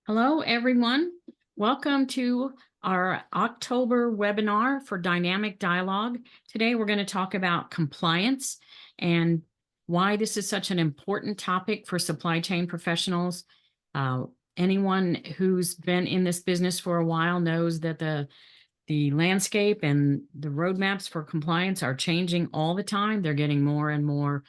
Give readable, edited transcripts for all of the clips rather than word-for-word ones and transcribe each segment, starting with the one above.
Hello, everyone. Welcome to our October webinar for Dynamic Dialogue. Today, we're going to talk about compliance and why this is such an important topic for supply chain professionals. Uh, Anyone who's been in this business for a while knows that the landscape and the roadmaps for compliance are changing all the time. They're getting more and more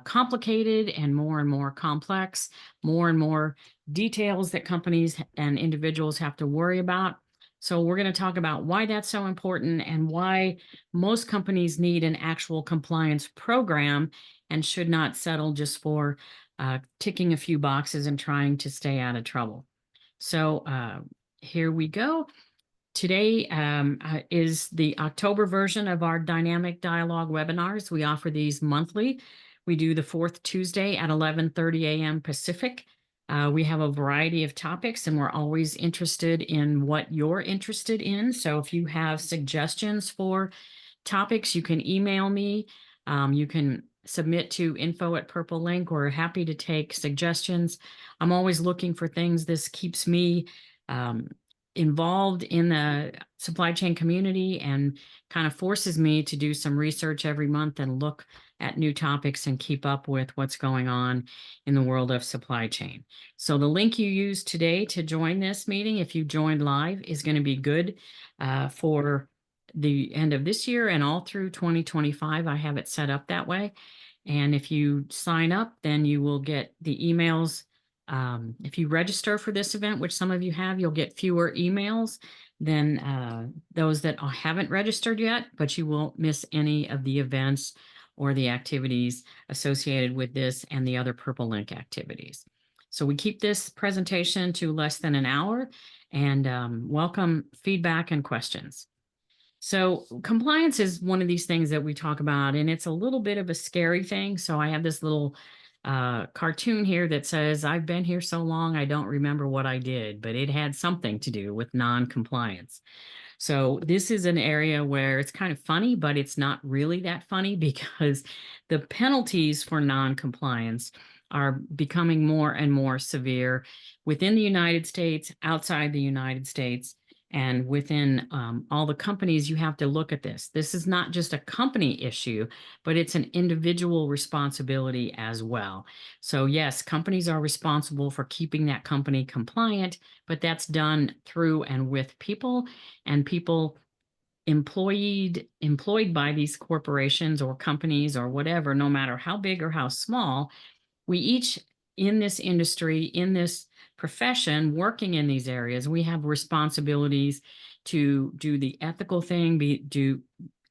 complicated and more complex, more and more details that companies and individuals have to worry about. So we're going to talk about why that's so important and why most companies need an actual compliance program and should not settle just for ticking a few boxes and trying to stay out of trouble. So here we go. Today is the October version of our Dynamic Dialogue webinars. We offer these monthly. We do the fourth Tuesday at 11:30 a.m. Pacific. We have a variety of topics, and we're always interested in what you're interested in. So if you have suggestions for topics, you can email me. You can submit to info@Purple Link. We're happy to take suggestions. I'm always looking for things. This keeps me involved in the supply chain community and kind of forces me to do some research every month and look at new topics and keep up with what's going on in the world of supply chain. So the link you use today to join this meeting, if you joined live, is going to be good for the end of this year and all through 2025. I have it set up that way. And if you sign up, then you will get the emails. If you register for this event, which some of you have, you'll get fewer emails than those that haven't registered yet, but you won't miss any of the events or the activities associated with this and the other Purple Link activities. So we keep this presentation to less than an hour and welcome feedback and questions. So compliance is one of these things that we talk about, and it's a little bit of a scary thing. So I have this little cartoon here that says, I've been here so long, I don't remember what I did, but it had something to do with non-compliance. So this is an area where it's kind of funny, but it's not really that funny because the penalties for non-compliance are becoming more and more severe within the United States, outside the United States. And within all the companies, you have to look at this. This is not just a company issue, but it's an individual responsibility as well. So yes, companies are responsible for keeping that company compliant, but that's done through and with people, and people employed by these corporations or companies or whatever, no matter how big or how small. We each in this industry, in this profession, working in these areas, we have responsibilities to do the ethical thing,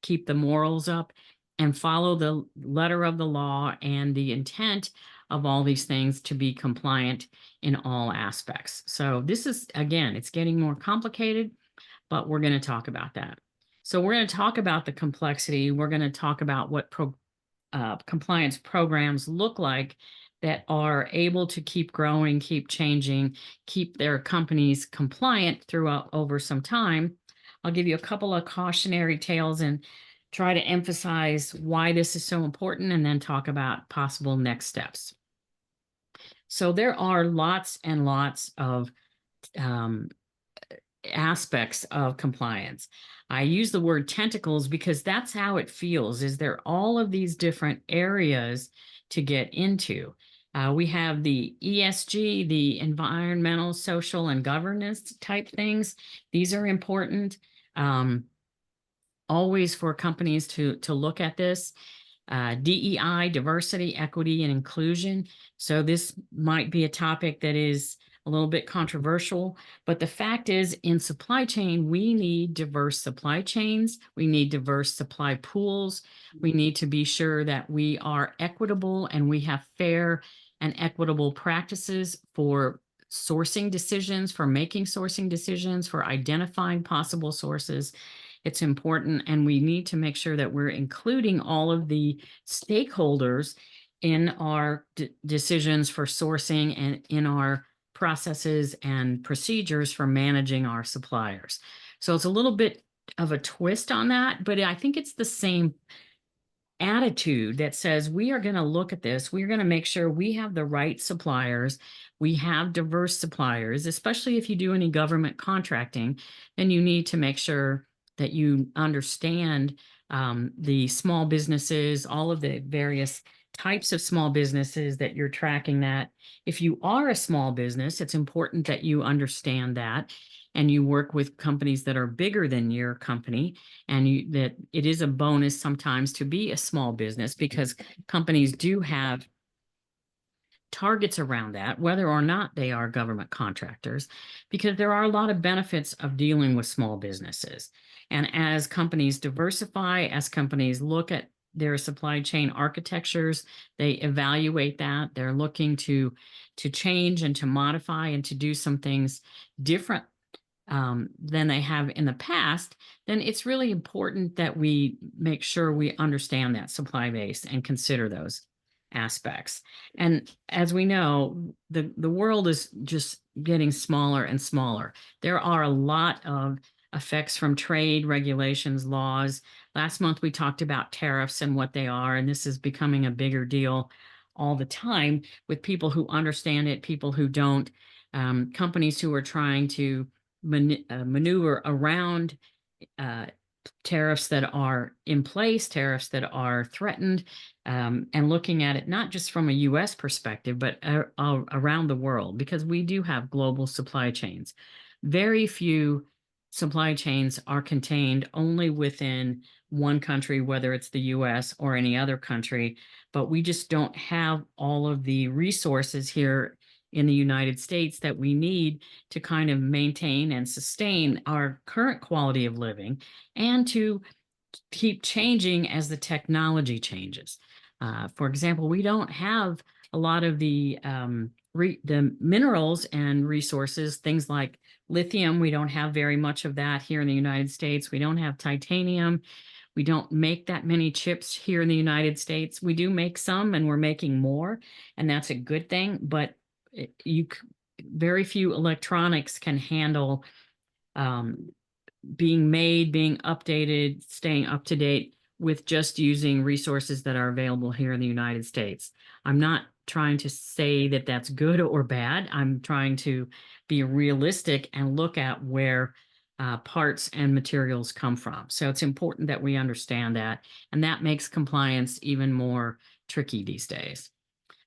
keep the morals up, and follow the letter of the law and the intent of all these things to be compliant in all aspects. So this is, again, it's getting more complicated, but we're going to talk about that. So we're going to talk about the complexity. We're going to talk about what compliance programs look like that are able to keep growing, keep changing, keep their companies compliant throughout over some time. I'll give you a couple of cautionary tales and try to emphasize why this is so important, and then talk about possible next steps. So there are lots and lots of aspects of compliance. I use the word tentacles because that's how it feels, is there all of these different areas to get into. We have the ESG, the environmental, social, and governance type things. These are important always for companies to look at this. DEI, diversity, equity, and inclusion. So this might be a topic that is a little bit controversial, but the fact is, in supply chain, we need diverse supply chains. We need diverse supply pools. We need to be sure that we are equitable and we have fair and equitable practices for sourcing decisions, for making sourcing decisions, for identifying possible sources. It's important, and we need to make sure that we're including all of the stakeholders in our decisions for sourcing and in our processes and procedures for managing our suppliers. So it's a little bit of a twist on that, but I think it's the same attitude that says we are going to look at this, we're going to make sure we have the right suppliers, we have diverse suppliers, especially if you do any government contracting, then you need to make sure that you understand the small businesses, all of the various types of small businesses that you're tracking. That if you are a small business, it's important that you understand that and you work with companies that are bigger than your company, and that it is a bonus sometimes to be a small business, because companies do have targets around that, whether or not they are government contractors, because there are a lot of benefits of dealing with small businesses. And as companies diversify, as companies look at their supply chain architectures, they evaluate that. They're looking to change and to modify and to do some things different than they have in the past. Then it's really important that we make sure we understand that supply base and consider those aspects. And as we know, the world is just getting smaller and smaller. There are a lot of effects from trade regulations, laws. Last month, we talked about tariffs and what they are, and this is becoming a bigger deal all the time with people who understand it, people who don't, companies who are trying to maneuver around tariffs that are in place, tariffs that are threatened, and looking at it not just from a U.S. perspective, but around the world, because we do have global supply chains. Very few supply chains are contained only within one country, whether it's the U.S. or any other country, but we just don't have all of the resources here in the United States that we need to kind of maintain and sustain our current quality of living, and to keep changing as the technology changes. For example, we don't have a lot of the minerals and resources, things like lithium. We don't have very much of that here in the United States. We don't have titanium. We don't make that many chips here in the United States. We do make some, and we're making more, and that's a good thing. But very few electronics can handle being made, being updated, staying up to date with just using resources that are available here in the United States. I'm not trying to say that that's good or bad. I'm trying to be realistic and look at where parts and materials come from. So it's important that we understand that, and that makes compliance even more tricky these days.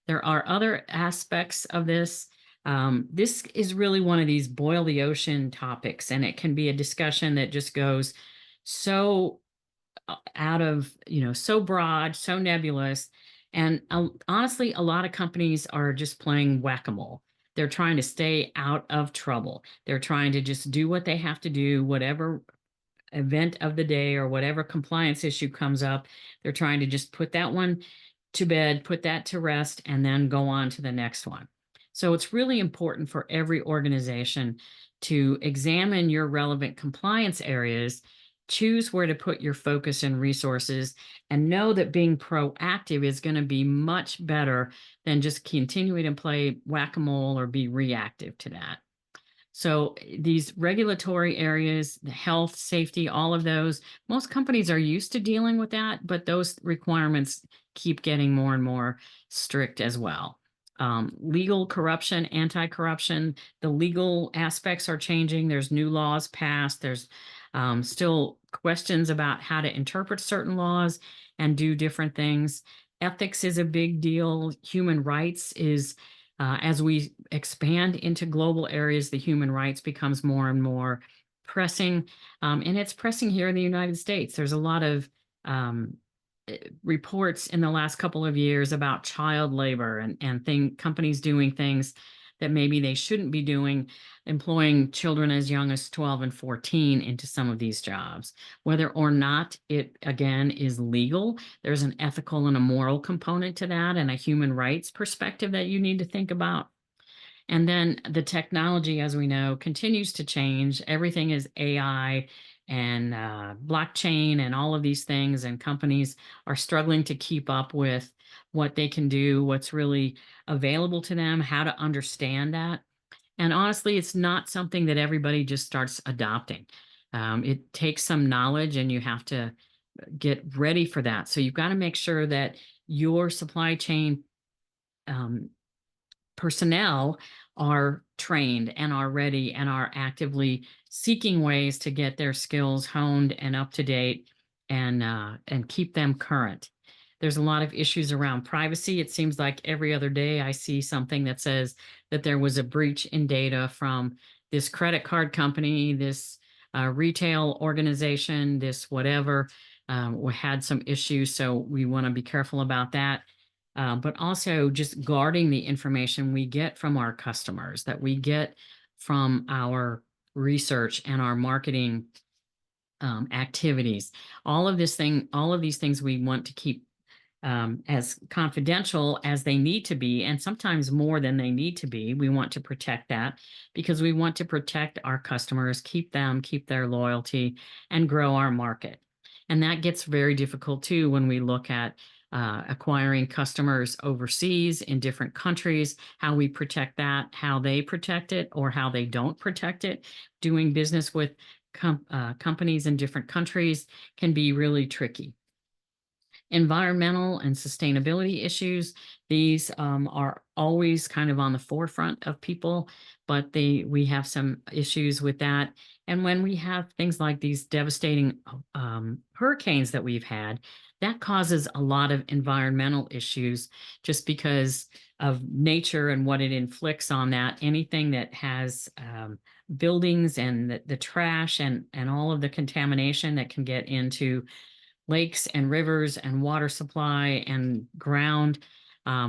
There are other aspects of this. This is really one of these boil the ocean topics, and it can be a discussion that just goes so out of, so broad, so nebulous. And honestly, a lot of companies are just playing whack-a-mole. They're trying to stay out of trouble. They're trying to just do what they have to do, whatever event of the day or whatever compliance issue comes up. They're trying to just put that one to bed, put that to rest, and then go on to the next one. So it's really important for every organization to examine your relevant compliance areas, choose where to put your focus and resources, and know that being proactive is going to be much better than just continuing to play whack-a-mole or be reactive to that. So these regulatory areas, the health, safety, all of those, most companies are used to dealing with that, but those requirements keep getting more and more strict as well. Legal corruption, anti-corruption, the legal aspects are changing. There's new laws passed. There's still questions about how to interpret certain laws and do different things. Ethics is a big deal. Human rights is, as we expand into global areas, the human rights becomes more and more pressing. And it's pressing here in the United States. There's a lot of reports in the last couple of years about child labor and companies doing things that maybe they shouldn't be doing, employing children as young as 12 and 14 into some of these jobs. Whether or not it, again, is legal, there's an ethical and a moral component to that, and a human rights perspective that you need to think about. And then the technology, as we know, continues to change. Everything is AI and blockchain and all of these things, and companies are struggling to keep up with what they can do, what's really available to them, how to understand that. And honestly, it's not something that everybody just starts adopting. It takes some knowledge, and you have to get ready for that. So you've got to make sure that your supply chain personnel are trained and are ready and are actively seeking ways to get their skills honed and up to date and keep them current. There's a lot of issues around privacy. It seems like every other day I see something that says that there was a breach in data from this credit card company, this retail organization, this whatever. We had some issues, so we want to be careful about that. But also just guarding the information we get from our customers, that we get from our research and our marketing activities. All of these things we want to keep as confidential as they need to be, and sometimes more than they need to be. We want to protect that because we want to protect our customers, keep their loyalty, and grow our market. And that gets very difficult too when we look at acquiring customers overseas in different countries, how we protect that, how they protect it or how they don't protect it. Doing business with companies in different countries can be really tricky. Environmental and sustainability issues, these are always kind of on the forefront of people, but we have some issues with that. And when we have things like these devastating hurricanes that we've had, that causes a lot of environmental issues just because of nature and what it inflicts on that. Anything that has buildings and the trash and all of the contamination that can get into lakes and rivers and water supply and ground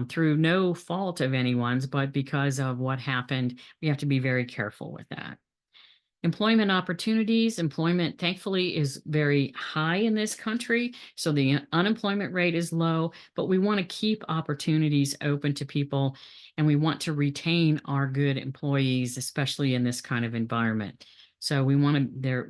through no fault of anyone's, but because of what happened, we have to be very careful with that. Employment opportunities. Employment, thankfully, is very high in this country, so the unemployment rate is low, but we want to keep opportunities open to people, and we want to retain our good employees, especially in this kind of environment. So we want to,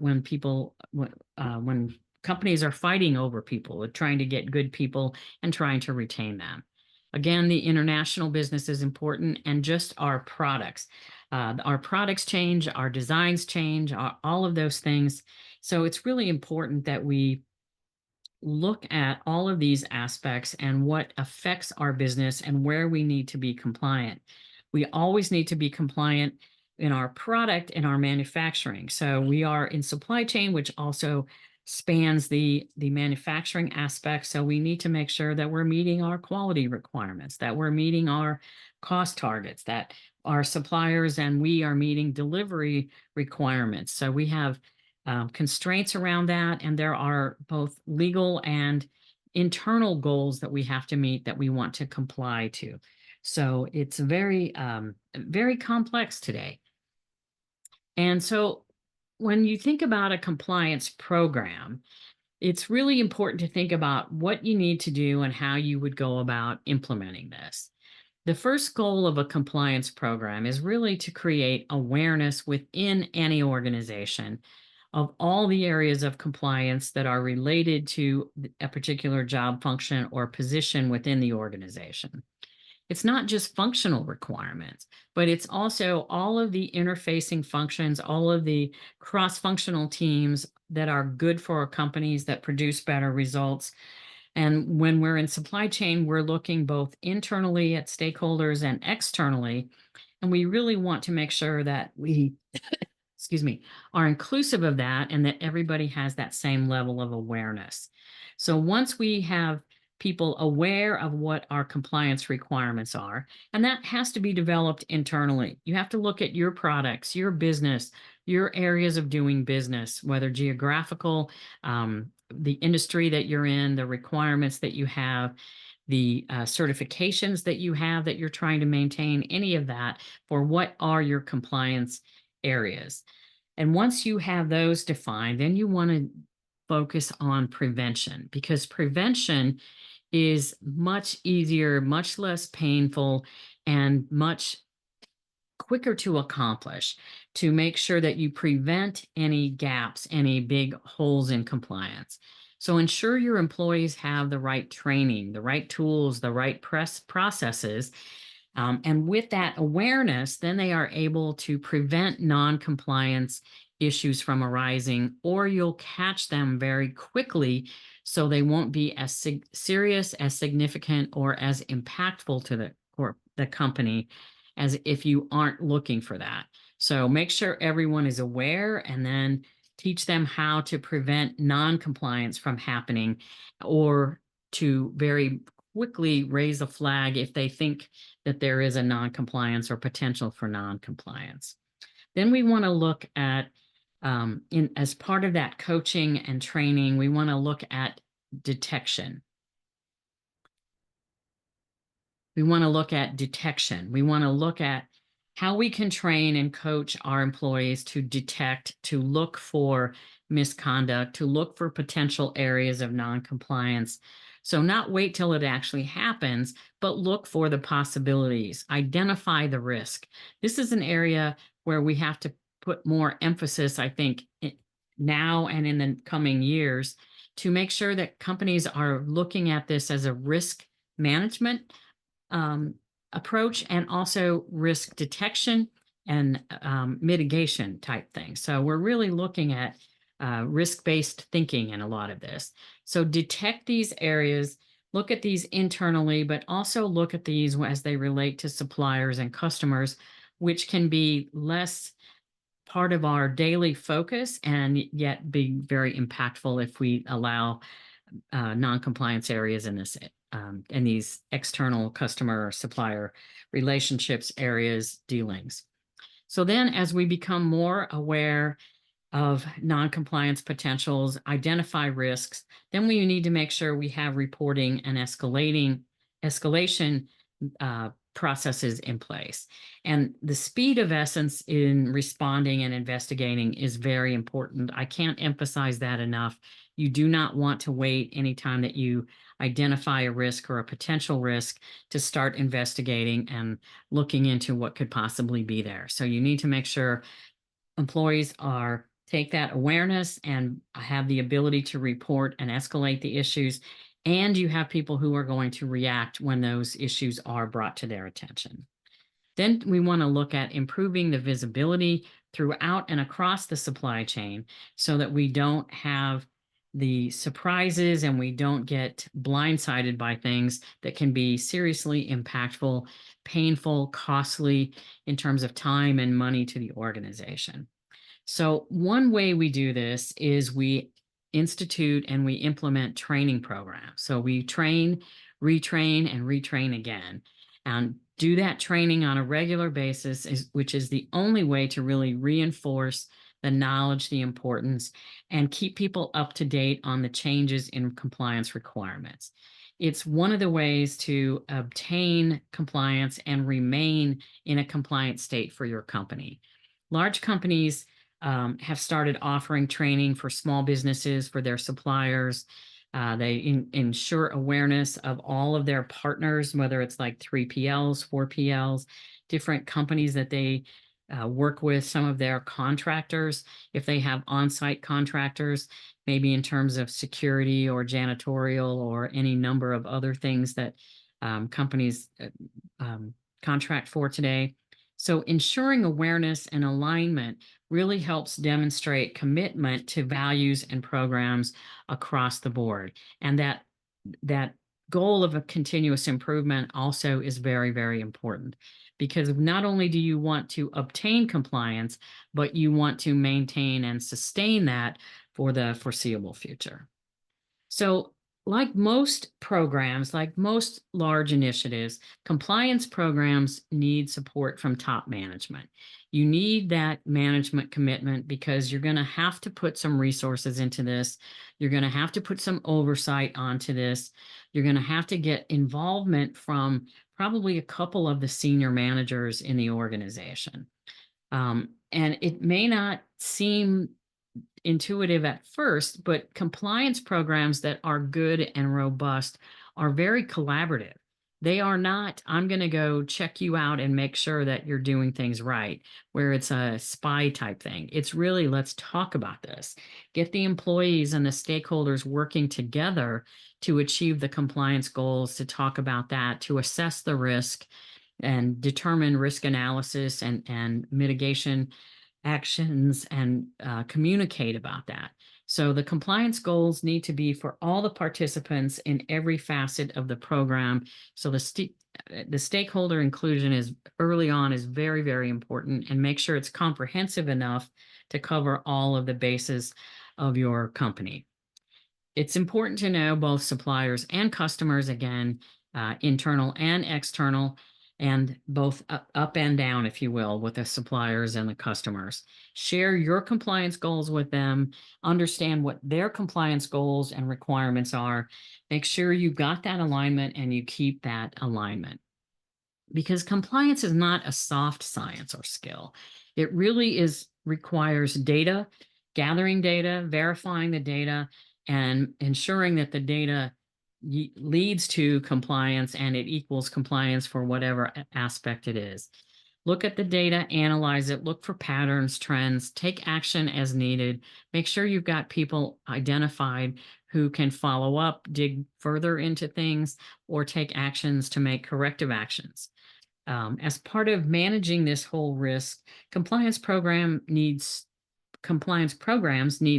when companies are fighting over people, trying to get good people and trying to retain them. Again, the international business is important, and just our products. Our products change, our designs change, all of those things. So it's really important that we look at all of these aspects and what affects our business and where we need to be compliant. We always need to be compliant in our product and our manufacturing. So we are in supply chain, which also spans the manufacturing aspect. So we need to make sure that we're meeting our quality requirements, that we're meeting our cost targets, that our suppliers and we are meeting delivery requirements. So we have constraints around that, and there are both legal and internal goals that we have to meet that we want to comply to. So it's very, very complex today. And so when you think about a compliance program, it's really important to think about what you need to do and how you would go about implementing this. The first goal of a compliance program is really to create awareness within any organization of all the areas of compliance that are related to a particular job function or position within the organization. It's not just functional requirements, but it's also all of the interfacing functions, all of the cross-functional teams that are good for our companies that produce better results. And when we're in supply chain, we're looking both internally at stakeholders and externally. And we really want to make sure that we, excuse me, are inclusive of that and that everybody has that same level of awareness. So once we have people aware of what our compliance requirements are, and that has to be developed internally. You have to look at your products, your business, your areas of doing business, whether geographical, the industry that you're in, the requirements that you have, the certifications that you have that you're trying to maintain, any of that for what are your compliance areas. And once you have those defined, then you want to focus on prevention, because prevention is much easier, much less painful, and much quicker to accomplish to make sure that you prevent any gaps, any big holes in compliance. So ensure your employees have the right training, the right tools, the right processes. And with that awareness, then they are able to prevent non-compliance issues from arising, or you'll catch them very quickly so they won't be as serious, as significant, or as impactful to the company as if you aren't looking for that. So make sure everyone is aware, and then teach them how to prevent non-compliance from happening, or to very quickly raise a flag if they think that there is a non-compliance or potential for non-compliance. Then we want to look at, as part of that coaching and training, we want to look at detection. We want to look at detection. We want to look at how we can train and coach our employees to detect, to look for misconduct, to look for potential areas of non-compliance. So not wait till it actually happens, but look for the possibilities, identify the risk. This is an area where we have to put more emphasis, I think, now and in the coming years, to make sure that companies are looking at this as a risk management approach, and also risk detection and mitigation type things. So we're really looking at risk-based thinking in a lot of this. So detect these areas, look at these internally, but also look at these as they relate to suppliers and customers, which can be less part of our daily focus and yet be very impactful if we allow non-compliance areas in this in these external customer supplier relationships areas dealings. So then as we become more aware of non-compliance potentials, identify risks, then we need to make sure we have reporting and escalation processes in place. And the speed of essence in responding and investigating is very important. I can't emphasize that enough. You do not want to wait anytime that you identify a risk or a potential risk to start investigating and looking into what could possibly be there. So you need to make sure employees take that awareness and have the ability to report and escalate the issues. And you have people who are going to react when those issues are brought to their attention. Then we want to look at improving the visibility throughout and across the supply chain so that we don't have the surprises and we don't get blindsided by things that can be seriously impactful, painful, costly in terms of time and money to the organization. So one way we do this is we institute and we implement training programs. So we train, retrain, and retrain again, and do that training on a regular basis, which is the only way to really reinforce the knowledge, the importance, and keep people up to date on the changes in compliance requirements. It's one of the ways to obtain compliance and remain in a compliant state for your company. Large companies have started offering training for small businesses, for their suppliers. They ensure awareness of all of their partners, whether it's like 3PLs, 4PLs, different companies that they work with, some of their contractors, if they have on-site contractors, maybe in terms of security or janitorial or any number of other things that companies contract for today. So ensuring awareness and alignment really helps demonstrate commitment to values and programs across the board. And that goal of a continuous improvement also is very, very important, because not only do you want to obtain compliance, but you want to maintain and sustain that for the foreseeable future. So like most programs, like most large initiatives, compliance programs need support from top management. You need that management commitment because you're going to have to put some resources into this. You're going to have to put some oversight onto this. You're going to have to get involvement from probably a couple of the senior managers in the organization. And it may not seem intuitive at first, but compliance programs that are good and robust are very collaborative. They are not, I'm going to go check you out and make sure that you're doing things right, where it's a spy type thing. It's really, let's talk about this. Get the employees and the stakeholders working together to achieve the compliance goals, to talk about that, to assess the risk and determine risk analysis and mitigation actions and communicate about that. So the compliance goals need to be for all the participants in every facet of the program. So the stakeholder inclusion is early on is very, very important, and make sure it's comprehensive enough to cover all of the bases of your company. It's important to know both suppliers and customers, again, internal and external, and both up and down, if you will, with the suppliers and the customers. Share your compliance goals with them, understand what their compliance goals and requirements are. Make sure you've got that alignment and you keep that alignment. Because compliance is not a soft science or skill. It really requires data, gathering data, verifying the data, and ensuring that the data leads to compliance and it equals compliance for whatever aspect it is. Look at the data, analyze it, look for patterns, trends, take action as needed. Make sure you've got people identified who can follow up, dig further into things, or take actions to make corrective actions. As part of managing this whole risk, compliance programs need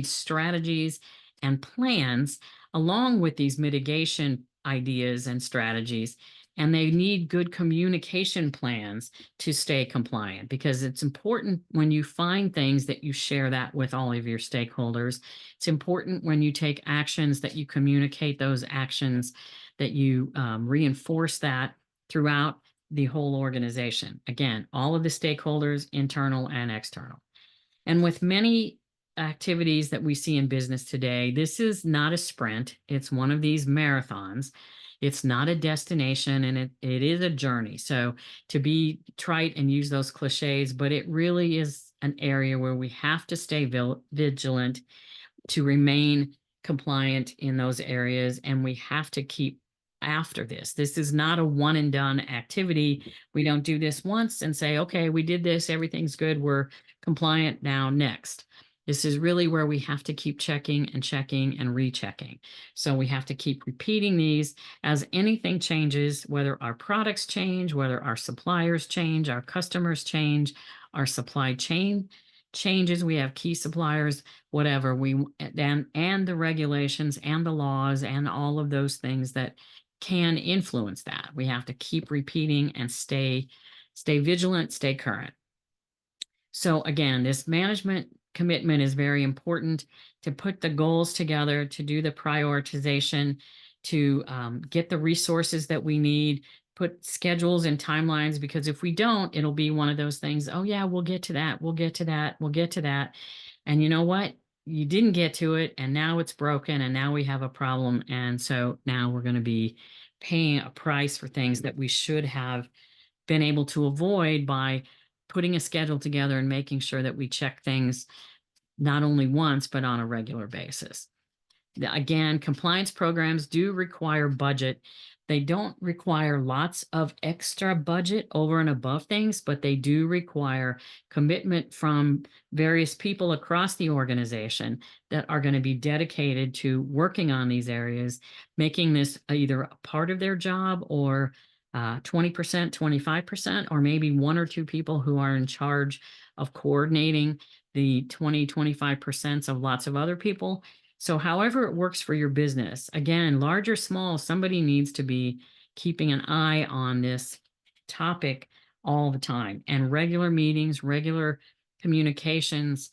strategies and plans along with these mitigation ideas and strategies. And they need good communication plans to stay compliant, because it's important when you find things that you share that with all of your stakeholders. It's important when you take actions that you communicate those actions, that you reinforce that throughout the whole organization. Again, all of the stakeholders, internal and external. And with many activities that we see in business today, this is not a sprint. It's one of these marathons. It's not a destination, and it is a journey. So to be trite and use those cliches, but it really is an area where we have to stay vigilant to remain compliant in those areas, and we have to keep after this. This is not a one and done activity. We don't do this once and say, okay, we did this, everything's good, we're compliant now, next. This is really where we have to keep checking and rechecking. So we have to keep repeating these as anything changes, whether our products change, whether our suppliers change, our customers change, our supply chain changes, we have key suppliers, whatever, and the regulations and the laws and all of those things that can influence that. We have to keep repeating and stay vigilant, stay current. So again, this management commitment is very important, to put the goals together, to do the prioritization, to get the resources that we need, put schedules and timelines, because if we don't, it'll be one of those things, oh yeah, we'll get to that, we'll get to that, we'll get to that. And you know what? You didn't get to it, and now it's broken, and now we have a problem. And so now we're going to be paying a price for things that we should have been able to avoid by putting a schedule together and making sure that we check things not only once, but on a regular basis. Again, compliance programs do require budget. They don't require lots of extra budget over and above things, but they do require commitment from various people across the organization that are going to be dedicated to working on these areas, making this either a part of their job or 20%, 25%, or maybe one or two people who are in charge of coordinating the 20, 25% of lots of other people. So however it works for your business, again, large or small, somebody needs to be keeping an eye on this topic all the time, and regular meetings, regular communications,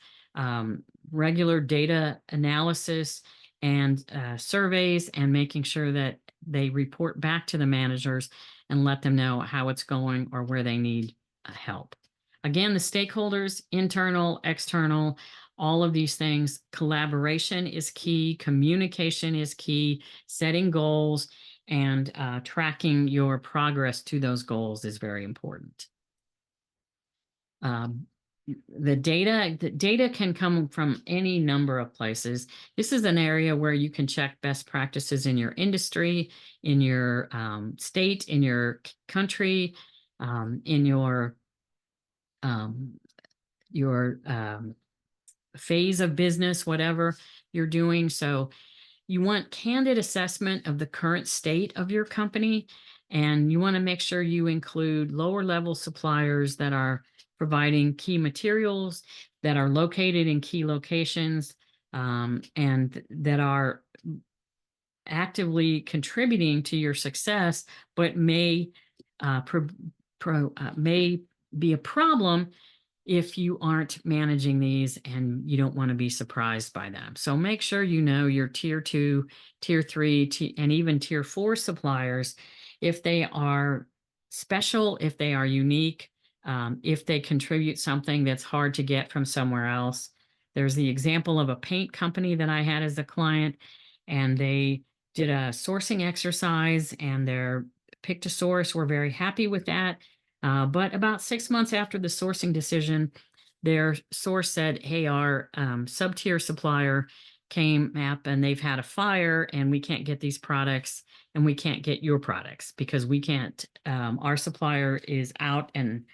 regular data analysis and surveys, and making sure that they report back to the managers and let them know how it's going or where they need help. Again, the stakeholders, internal, external, all of these things, collaboration is key, communication is key, setting goals and tracking your progress to those goals is very important. The data can come from any number of places. This is an area where you can check best practices in your industry, in your state, in your country, in your phase of business, whatever you're doing. So you want candid assessment of the current state of your company, and you want to make sure you include lower level suppliers that are providing key materials that are located in key locations, and that are actively contributing to your success, but may may be a problem if you aren't managing these and you don't want to be surprised by them. So make sure you know your tier 2, tier 3, and even tier 4 suppliers, if they are special, if they are unique, if they contribute something that's hard to get from somewhere else. There's the example of a paint company that I had as a client, and they did a sourcing exercise and their picked a source. We're very happy with that. But about 6 months after the sourcing decision, their source said, hey, our sub-tier supplier came up and they've had a fire and we can't get these products and we can't get your products because we can't, our supplier is out and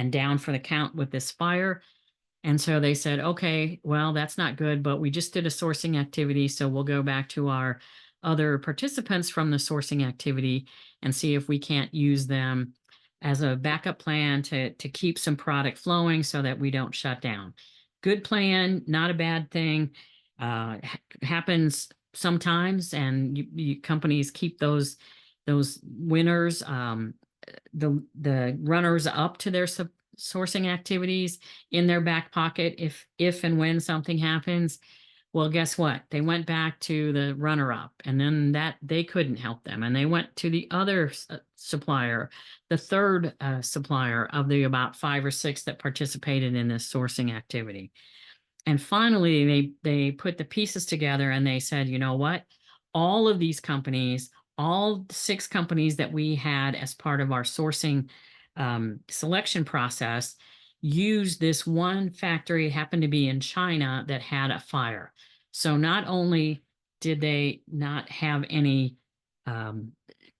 down for the count with this fire. And so they said, okay, well, that's not good, but we just did a sourcing activity. So we'll go back to our other participants from the sourcing activity and see if we can't use them as a backup plan to keep some product flowing so that we don't shut down. Good plan, not a bad thing. Happens sometimes, and companies keep those winners, the runners up to their sourcing activities in their back pocket if and when something happens. Well, guess what? They went back to the runner-up, and then that they couldn't help them, and they went to the other supplier, the third supplier of the about 5 or 6 that participated in this sourcing activity. And finally, they put the pieces together and they said, you know what? All of these companies, all 6 companies that we had as part of our sourcing selection process, used this one factory, happened to be in China, that had a fire. So not only did they not have any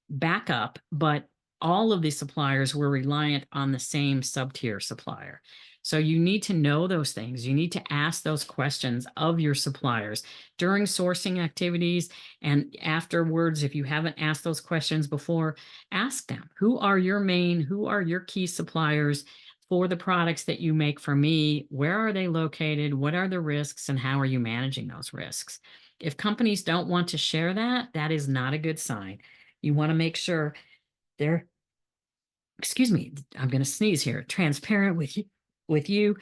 backup, but all of the suppliers were reliant on the same sub-tier supplier. So you need to know those things. You need to ask those questions of your suppliers during sourcing activities and afterwards. If you haven't asked those questions before, ask them. Who are your key suppliers for the products that you make for me? Where are they located? What are the risks and how are you managing those risks? If companies don't want to share that, that is not a good sign. You want to make sure they're, excuse me, I'm going to sneeze here, transparent with you,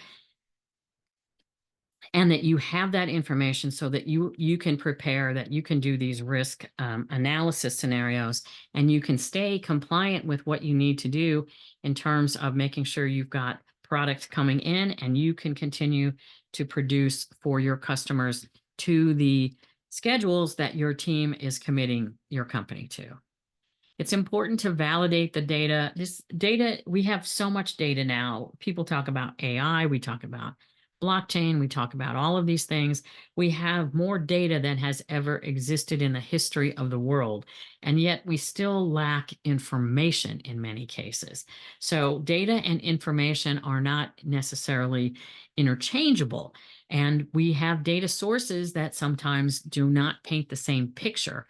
and that you have that information so that you can prepare, that you can do these risk analysis scenarios, and you can stay compliant with what you need to do in terms of making sure you've got product coming in and you can continue to produce for your customers to the schedules that your team is committing your company to. It's important to validate the data. This data, we have so much data now. People talk about AI, we talk about blockchain, we talk about all of these things. We have more data than has ever existed in the history of the world, and yet we still lack information in many cases. So data and information are not necessarily interchangeable, and we have data sources that sometimes do not paint the same picture.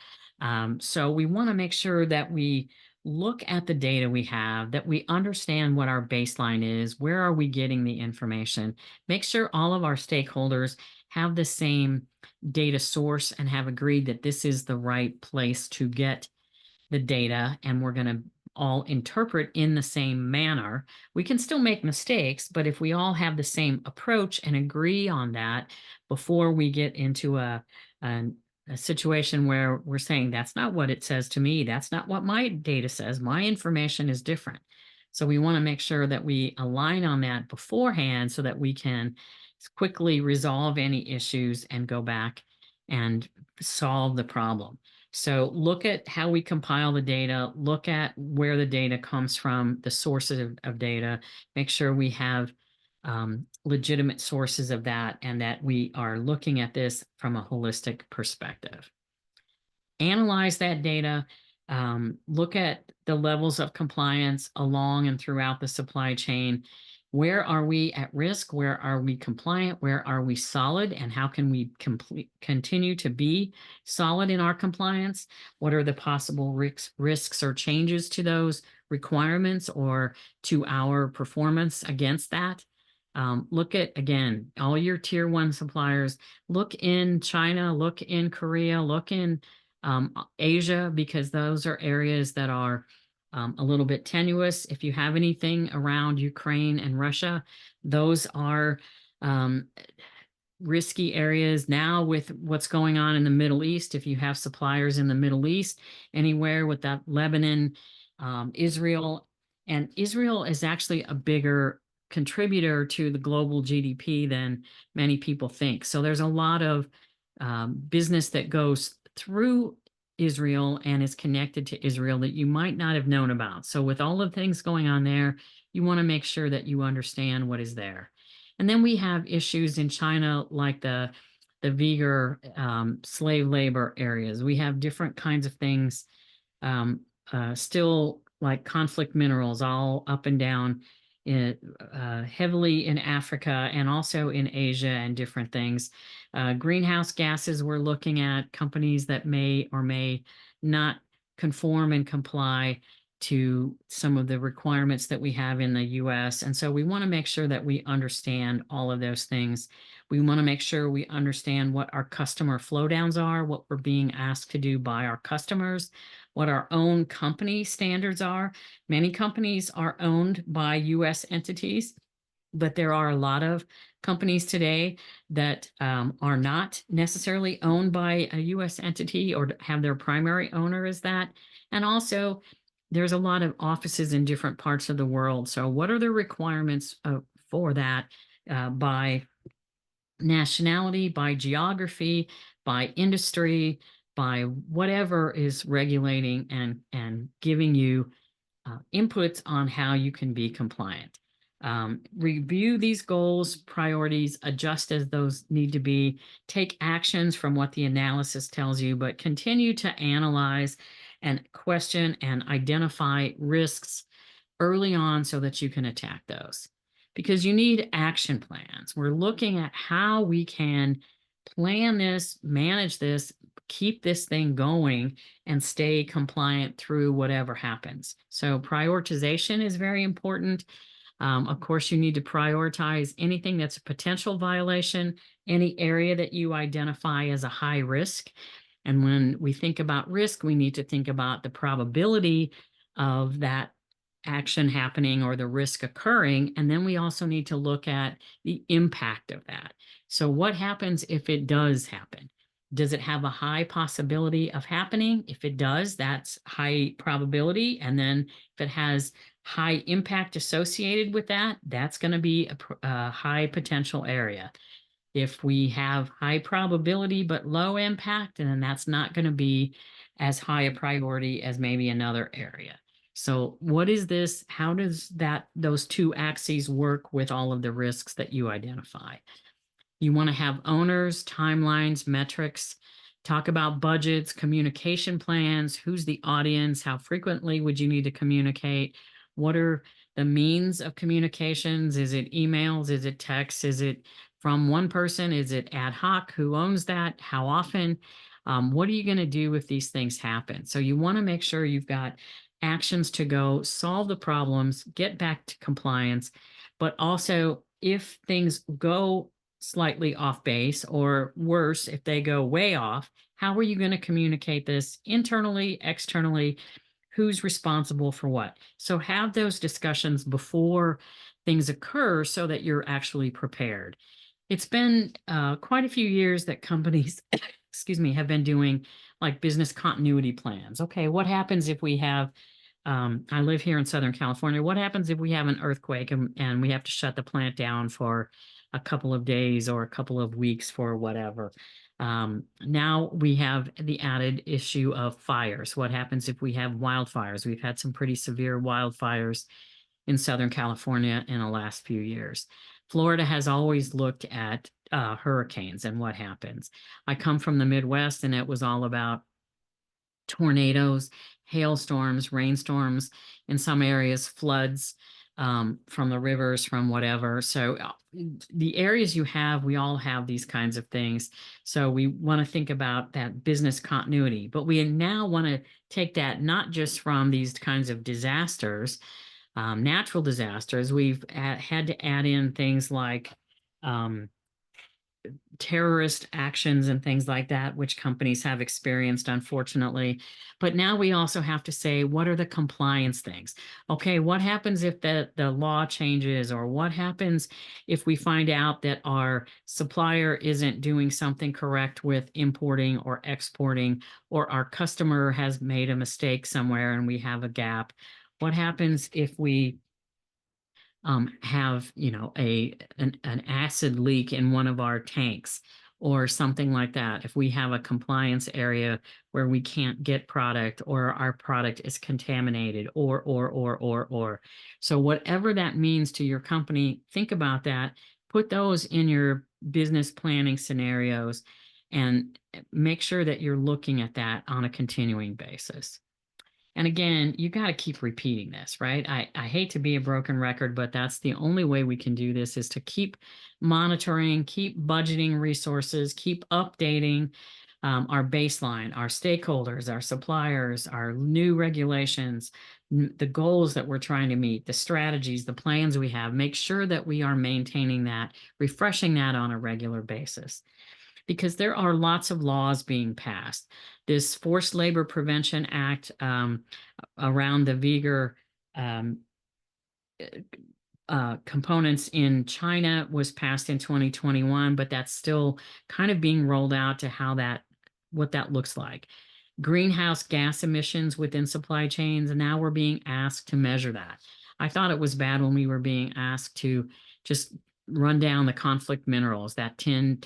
So we want to make sure that we look at the data we have, that we understand what our baseline is, where are we getting the information, make sure all of our stakeholders have the same data source and have agreed that this is the right place to get the data, and we're going to all interpret in the same manner. We can still make mistakes, but if we all have the same approach and agree on that before we get into a situation where we're saying, that's not what it says to me, that's not what my data says, my information is different. So we want to make sure that we align on that beforehand so that we can quickly resolve any issues and go back and solve the problem. So look at how we compile the data, look at where the data comes from, the sources of data, make sure we have legitimate sources of that, and that we are looking at this from a holistic perspective. Analyze that data, look at the levels of compliance along and throughout the supply chain, Where are we at risk? Where are we compliant? Where are we solid? And how can we continue to be solid in our compliance? What are the possible risks or changes to those requirements or to our performance against that? Look at, again, all your tier one suppliers. Look in China, look in Korea, look in Asia, because those are areas that are a little bit tenuous. If you have anything around Ukraine and Russia, those are risky areas. Now with what's going on in the Middle East, if you have suppliers in the Middle East, anywhere with that Lebanon, Israel, and Israel is actually a bigger contributor to the global GDP than many people think. So there's a lot of business that goes through Israel and is connected to Israel that you might not have known about. So with all the things going on there, you want to make sure that you understand what is there. And then we have issues in China like the Uyghur slave labor areas. We have different kinds of things still, like conflict minerals all up and down heavily in Africa and also in Asia and different things. Greenhouse gases, we're looking at companies that may or may not conform and comply to some of the requirements that we have in the US. And so we want to make sure that we understand all of those things. We want to make sure we understand what our customer flow downs are, what we're being asked to do by our customers, what our own company standards are. Many companies are owned by US entities, but there are a lot of companies today that are not necessarily owned by a US entity or have their primary owner as that. And also, there's a lot of offices in different parts of the world. So what are the requirements for that by nationality, by geography, by industry, by whatever is regulating and giving you inputs on how you can be compliant. Review these goals, priorities, adjust as those need to be, take actions from what the analysis tells you, but continue to analyze and question and identify risks early on so that you can attack those. Because you need action plans. We're looking at how we can plan this, manage this, keep this thing going, and stay compliant through whatever happens. So prioritization is very important. Of course, you need to prioritize anything that's a potential violation, any area that you identify as a high risk. And when we think about risk, we need to think about the probability of that action happening or the risk occurring. And then we also need to look at the impact of that. So what happens if it does happen? Does it have a high possibility of happening? If it does, that's high probability. And then if it has high impact associated with that, that's going to be a high potential area. If we have high probability but low impact, and then that's not going to be as high a priority as maybe another area. So what is this? How does those two axes work with all of the risks that you identify? You want to have owners, timelines, metrics, talk about budgets, communication plans, who's the audience, how frequently would you need to communicate, what are the means of communications? Is it emails? Is it text? Is it from one person? Is it ad hoc? Who owns that? How often? What are you going to do if these things happen? So you want to make sure you've got actions to go solve the problems, get back to compliance, but also if things go slightly off base, or worse, if they go way off, how are you going to communicate this internally, externally? Who's responsible for what? So have those discussions before things occur so that you're actually prepared. It's been quite a few years that companies, excuse me, have been doing like business continuity plans. Okay, what happens if we have, I live here in Southern California, what happens if we have an earthquake and we have to shut the plant down for a couple of days or a couple of weeks for whatever? Now we have the added issue of fires. What happens if we have wildfires? We've had some pretty severe wildfires in Southern California in the last few years. Florida has always looked at hurricanes and what happens. I come from the Midwest, and it was all about tornadoes, hailstorms, rainstorms, in some areas, floods. from the rivers, from whatever. So the areas you have, we all have these kinds of things. So we want to think about that business continuity, but we now want to take that not just from these kinds of disasters, natural disasters. We've had to add in things like um, terrorist actions and things like that, which companies have experienced, unfortunately. But now we also have to say, what are the compliance things? Okay, what happens if the law changes, or what happens if we find out that our supplier isn't doing something correct with importing or exporting, or our customer has made a mistake somewhere and we have a gap? What happens if we have, an acid leak in one of our tanks or something like that? If we have a compliance area where we can't get product, or our product is contaminated, or. So whatever that means to your company, think about that, put those in your business planning scenarios, and make sure that you're looking at that on a continuing basis. And again, you got to keep repeating this, right? I hate to be a broken record, but that's the only way we can do this, is to keep monitoring, keep budgeting resources, keep updating our baseline, our stakeholders, our suppliers, our new regulations, the goals that we're trying to meet, the strategies, the plans we have. Make sure that we are maintaining that, refreshing that on a regular basis, because there are lots of laws being passed. This Forced Labor Prevention Act around the Uyghur components in China was passed in 2021, but that's still kind of being rolled out to what that looks like. Greenhouse gas emissions within supply chains, and now we're being asked to measure that. I thought it was bad when we were being asked to just run down the conflict minerals, that tin,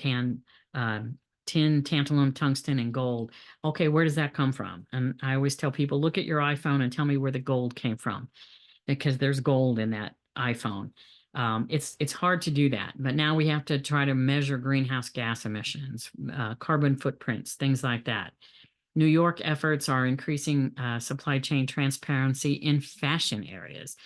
tantalum, tungsten, and gold. Okay, where does that come from? And I always tell people, look at your iPhone and tell me where the gold came from, because there's gold in that iPhone. It's hard to do that, but now we have to try to measure greenhouse gas emissions, carbon footprints, things like that. New York efforts are increasing supply chain transparency in fashion areas.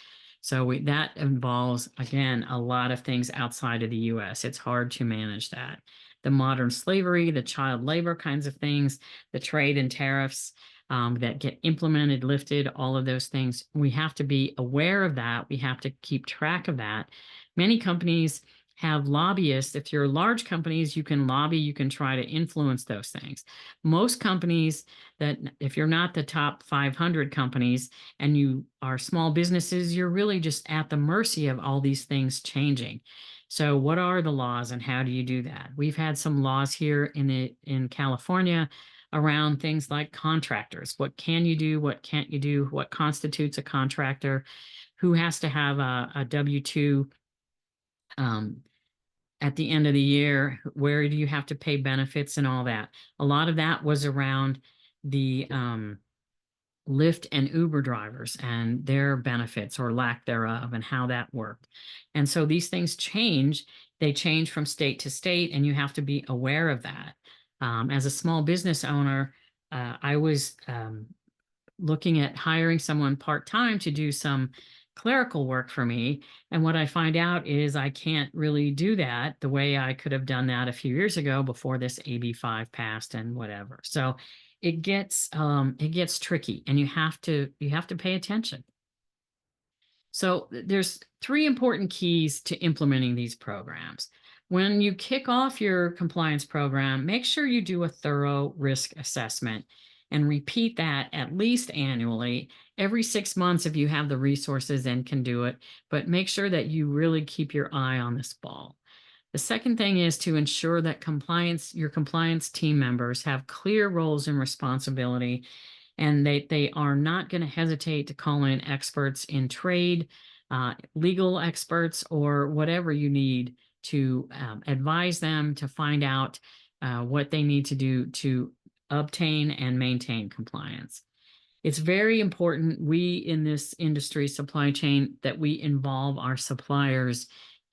So that involves, again, a lot of things outside of the US. It's hard to manage that. The modern slavery, the child labor kinds of things, the trade and tariffs that get implemented, lifted, all of those things. We have to be aware of that. We have to keep track of that. Many companies have lobbyists. If you're large companies, you can lobby, you can try to influence those things. Most companies, that if you're not the top 500 companies and you are small businesses, you're really just at the mercy of all these things changing. So what are the laws and how do you do that? We've had some laws here in California around things like contractors. What can you do? What can't you do? What constitutes a contractor? Who has to have a W-2 at the end of the year? Where do you have to pay benefits and all that? A lot of that was around the Lyft and Uber drivers and their benefits or lack thereof, and how that worked. And so these things change. They change from state to state, and you have to be aware of that. As a small business owner, I was looking at hiring someone part-time to do some clerical work for me. And what I find out is I can't really do that the way I could have done that a few years ago before this AB5 passed and whatever. So it gets tricky, and you have to pay attention. So there's 3 important keys to implementing these programs. When you kick off your compliance program, make sure you do a thorough risk assessment and repeat that at least annually, every 6 months if you have the resources and can do it, but make sure that you really keep your eye on this ball. The second thing is to ensure that your compliance team members have clear roles and responsibility, and they are not going to hesitate to call in experts in trade, legal experts, or whatever you need to advise them to find out what they need to do to obtain and maintain compliance. It's very important, we in this industry, supply chain, that we involve our suppliers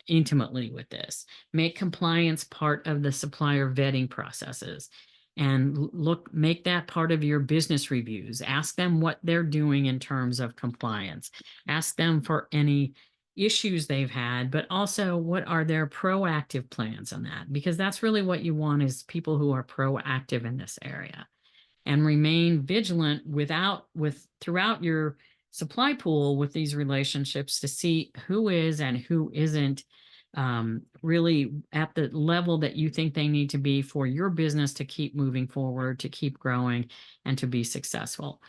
intimately with this. Make compliance part of the supplier vetting processes, and make that part of your business reviews. Ask them what they're doing in terms of compliance. Ask them for any issues they've had, but also what are their proactive plans on that? Because that's really what you want, is people who are proactive in this area, and remain vigilant throughout your supply pool with these relationships to see who is and who isn't really at the level that you think they need to be for your business to keep moving forward, to keep growing, and to be successful.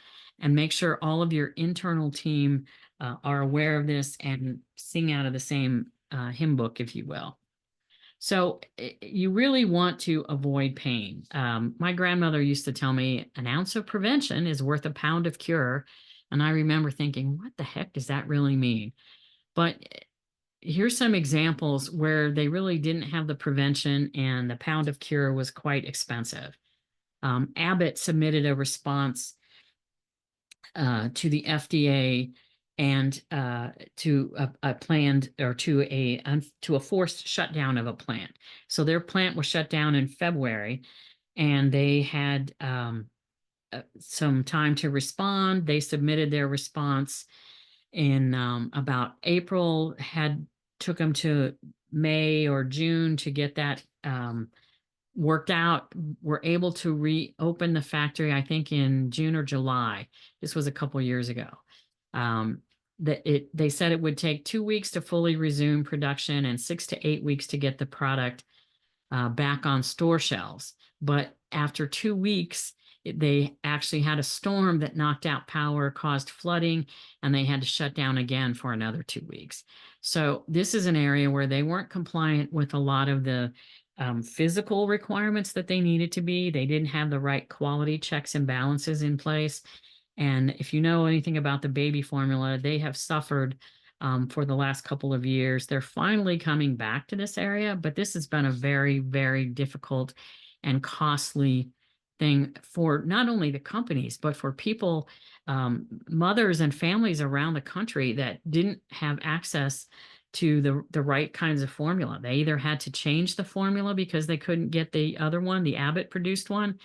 And make sure all of your internal team are aware of this and sing out of the same hymn book, if you will. So you really want to avoid pain. My grandmother used to tell me an ounce of prevention is worth a pound of cure. And I remember thinking, what the heck does that really mean? But here's some examples where they really didn't have the prevention and the pound of cure was quite expensive. Abbott submitted a response to the FDA and to a planned, or to a forced shutdown of a plant. So their plant was shut down in February, and they had some time to respond. They submitted their response in about April, took them to May or June to get that worked out. Were able to reopen the factory, I think in June or July. This was a couple years ago. They said it would take 2 weeks to fully resume production and 6 to 8 weeks to get the product back on store shelves. But after 2 weeks, they actually had a storm that knocked out power, caused flooding, and they had to shut down again for another 2 weeks. So this is an area where they weren't compliant with a lot of the physical requirements that they needed to be. They didn't have the right quality checks and balances in place. And if you know anything about the baby formula, they have suffered for the last couple of years. They're finally coming back to this area, but this has been a very, very difficult and costly thing for not only the companies, but for people, mothers and families around the country that didn't have access to the right kinds of formula. They either had to change the formula because they couldn't get the other one, the Abbott produced one.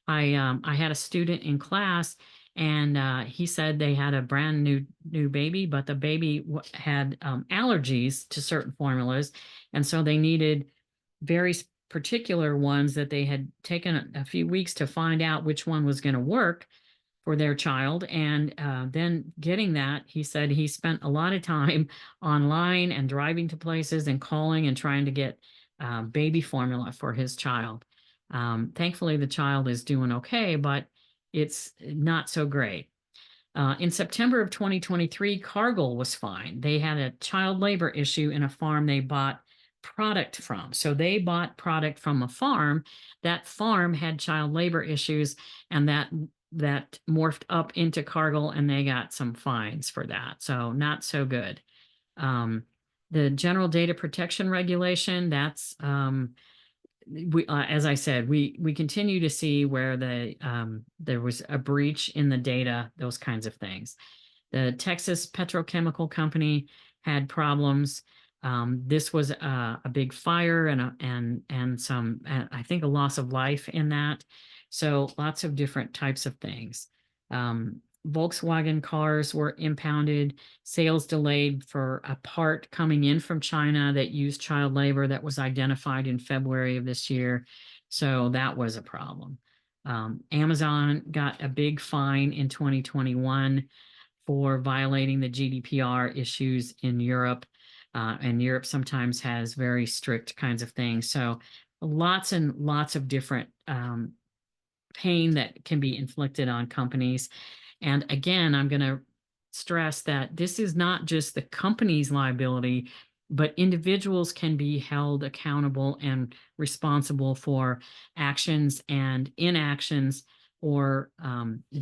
I had a student in class, and he said they had a brand new baby, but the baby had allergies to certain formulas, and so they needed very particular ones that they had taken a few weeks to find out which one was going to work for their child. And then getting that, he said he spent a lot of time online and driving to places and calling and trying to get baby formula for his child. Thankfully, the child is doing okay, but it's not so great. In September of 2023, Cargill was fined. They had a child labor issue in a farm they bought product from. So they bought product from a farm. That farm had child labor issues, and that morphed up into Cargill, and they got some fines for that. So not so good. The General Data Protection Regulation, that's as I said, we continue to see where there was a breach in the data, those kinds of things. The Texas Petrochemical Company had problems. This was a big fire and some, I think, a loss of life in that. So lots of different types of things. Volkswagen cars were impounded, sales delayed for a part coming in from China that used child labor that was identified in February of this year. So that was a problem. Amazon got a big fine in 2021 for violating the GDPR issues in Europe. And Europe sometimes has very strict kinds of things. So lots and lots of different pain that can be inflicted on companies. And again, I'm going to stress that this is not just the company's liability, but individuals can be held accountable and responsible for actions and inactions or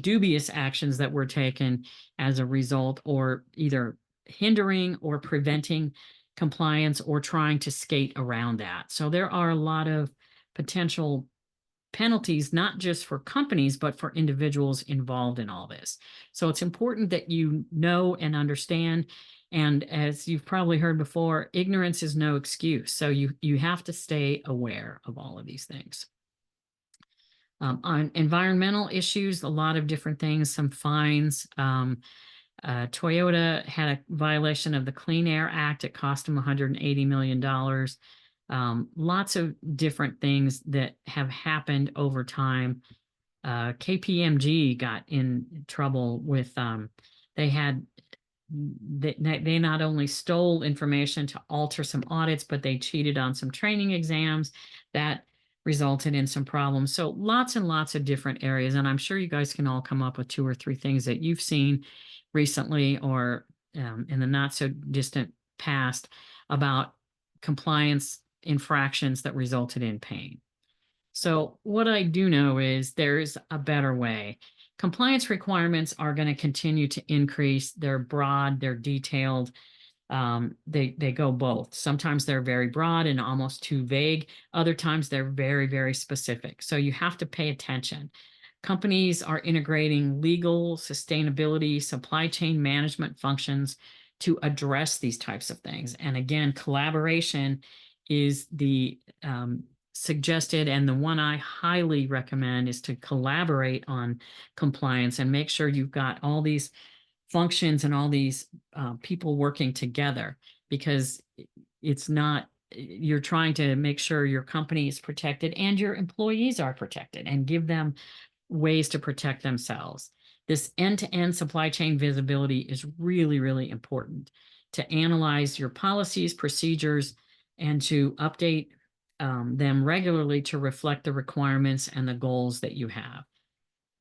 dubious actions that were taken as a result, or either hindering or preventing compliance or trying to skate around that. So there are a lot of potential penalties, not just for companies, but for individuals involved in all this. So it's important that you know and understand. And as you've probably heard before, ignorance is no excuse. So you have to stay aware of all of these things. On environmental issues, a lot of different things, some fines. Toyota had a violation of the Clean Air Act. It cost them $180 million. Lots of different things that have happened over time. KPMG got in trouble with, they not only stole information to alter some audits, but they cheated on some training exams that resulted in some problems. So lots and lots of different areas. And I'm sure you guys can all come up with 2 or 3 things that you've seen recently or in the not so distant past about compliance infractions that resulted in pain. So what I do know is there's a better way. Compliance requirements are going to continue to increase. They're broad, they're detailed. They go both. Sometimes they're very broad and almost too vague. Other times they're very, very specific. So you have to pay attention. Companies are integrating legal, sustainability, supply chain management functions to address these types of things. And again, collaboration is the suggested, and the one I highly recommend is to collaborate on compliance and make sure you've got all these functions and all these people working together, because it's not, you're trying to make sure your company is protected and your employees are protected and give them ways to protect themselves. This end-to-end supply chain visibility is really, really important to analyze your policies, procedures, and to update them regularly to reflect the requirements and the goals that you have.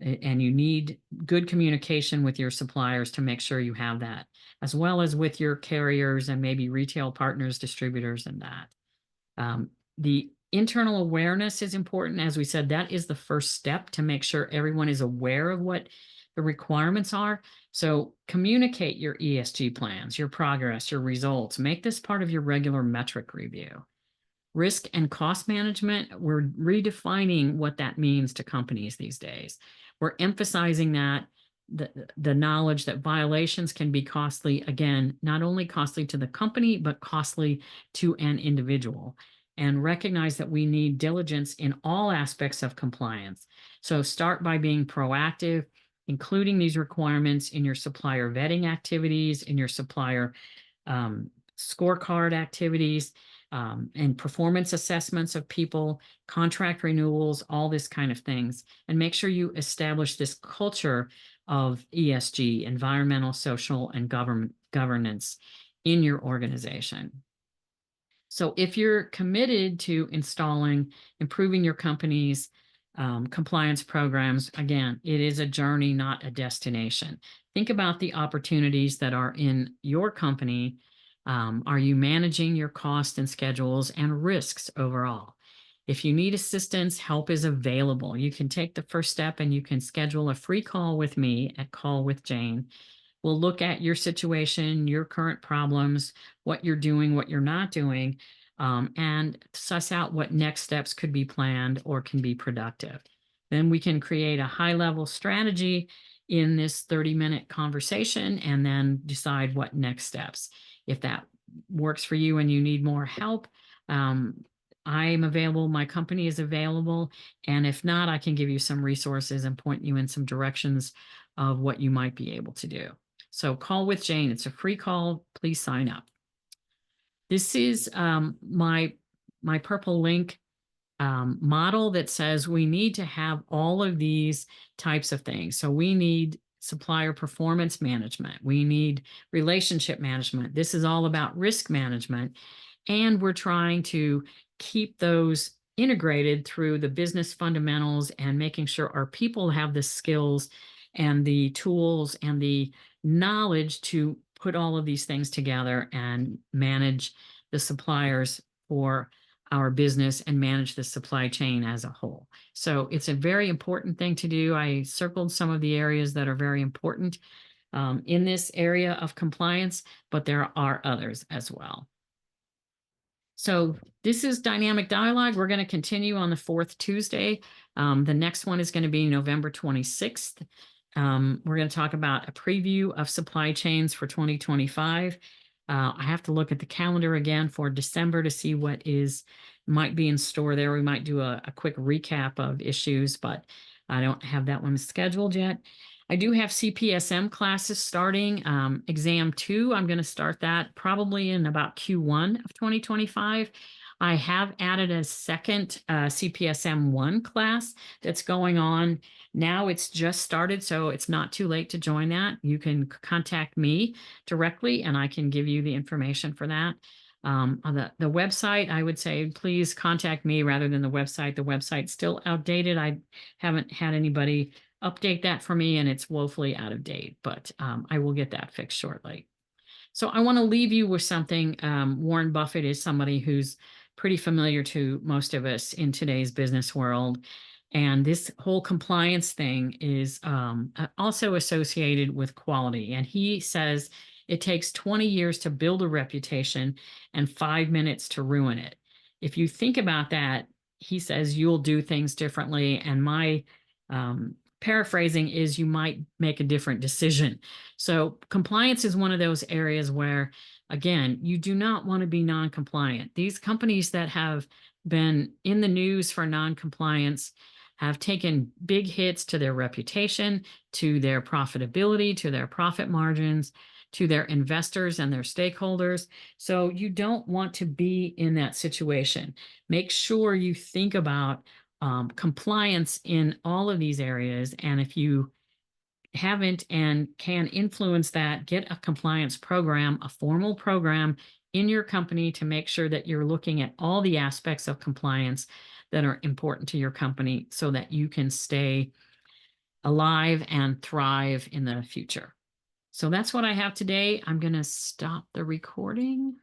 And you need good communication with your suppliers to make sure you have that, as well as with your carriers and maybe retail partners, distributors, and that. The internal awareness is important. As we said, that is the first step to make sure everyone is aware of what the requirements are. So communicate your ESG plans, your progress, your results. Make this part of your regular metric review. Risk and cost management, we're redefining what that means to companies these days. We're emphasizing that the knowledge that violations can be costly, again, not only costly to the company, but costly to an individual. And recognize that we need diligence in all aspects of compliance. So start by being proactive, including these requirements in your supplier vetting activities, in your supplier scorecard activities, and performance assessments of people, contract renewals, all this kind of things. And make sure you establish this culture of ESG, environmental, social, and governance in your organization. So if you're committed to improving your company's compliance programs, again, it is a journey, not a destination. Think about the opportunities that are in your company. Are you managing your costs and schedules and risks overall? If you need assistance, help is available. You can take the first step and you can schedule a free call with me at Call with Jane. We'll look at your situation, your current problems, what you're doing, what you're not doing, and suss out what next steps could be planned or can be productive. Then we can create a high-level strategy in this 30-minute conversation and then decide what next steps. If that works for you and you need more help, I'm available, my company is available, and if not, I can give you some resources and point you in some directions of what you might be able to do. So Call with Jane, it's a free call, please sign up. This is my purple link model that says we need to have all of these types of things. So we need supplier performance management. We need relationship management. This is all about risk management. And we're trying to keep those integrated through the business fundamentals and making sure our people have the skills and the tools and the knowledge to put all of these things together and manage the suppliers for our business and manage the supply chain as a whole. So it's a very important thing to do. I circled some of the areas that are very important in this area of compliance, but there are others as well. So this is Dynamic Dialogue. We're going to continue on the 4th Tuesday. The next one is going to be November 26th. We're going to talk about a preview of supply chains for 2025. I have to look at the calendar again for December to see what might be in store there. We might do a quick recap of issues, but I don't have that one scheduled yet. I do have CPSM classes starting. Exam 2, I'm going to start that probably in about Q1 of 2025. I have added a second CPSM 1 class that's going on now. It's just started, so it's not too late to join that. You can contact me directly and I can give you the information for that. On the website, I would say please contact me rather than the website. The website's still outdated. I haven't had anybody update that for me, and it's woefully out of date, but I will get that fixed shortly. So I want to leave you with something. Warren Buffett is somebody who's pretty familiar to most of us in today's business world. And this whole compliance thing is also associated with quality. And he says it takes 20 years to build a reputation and 5 minutes to ruin it. If you think about that, he says you'll do things differently. And my paraphrasing is you might make a different decision. So compliance is one of those areas where, again, you do not want to be non-compliant. These companies that have been in the news for non-compliance have taken big hits to their reputation, to their profitability, to their profit margins, to their investors and their stakeholders. So you don't want to be in that situation. Make sure you think about compliance in all of these areas. And if you haven't and can influence that, get a compliance program, a formal program in your company to make sure that you're looking at all the aspects of compliance that are important to your company so that you can stay alive and thrive in the future. So that's what I have today. I'm going to stop the recording.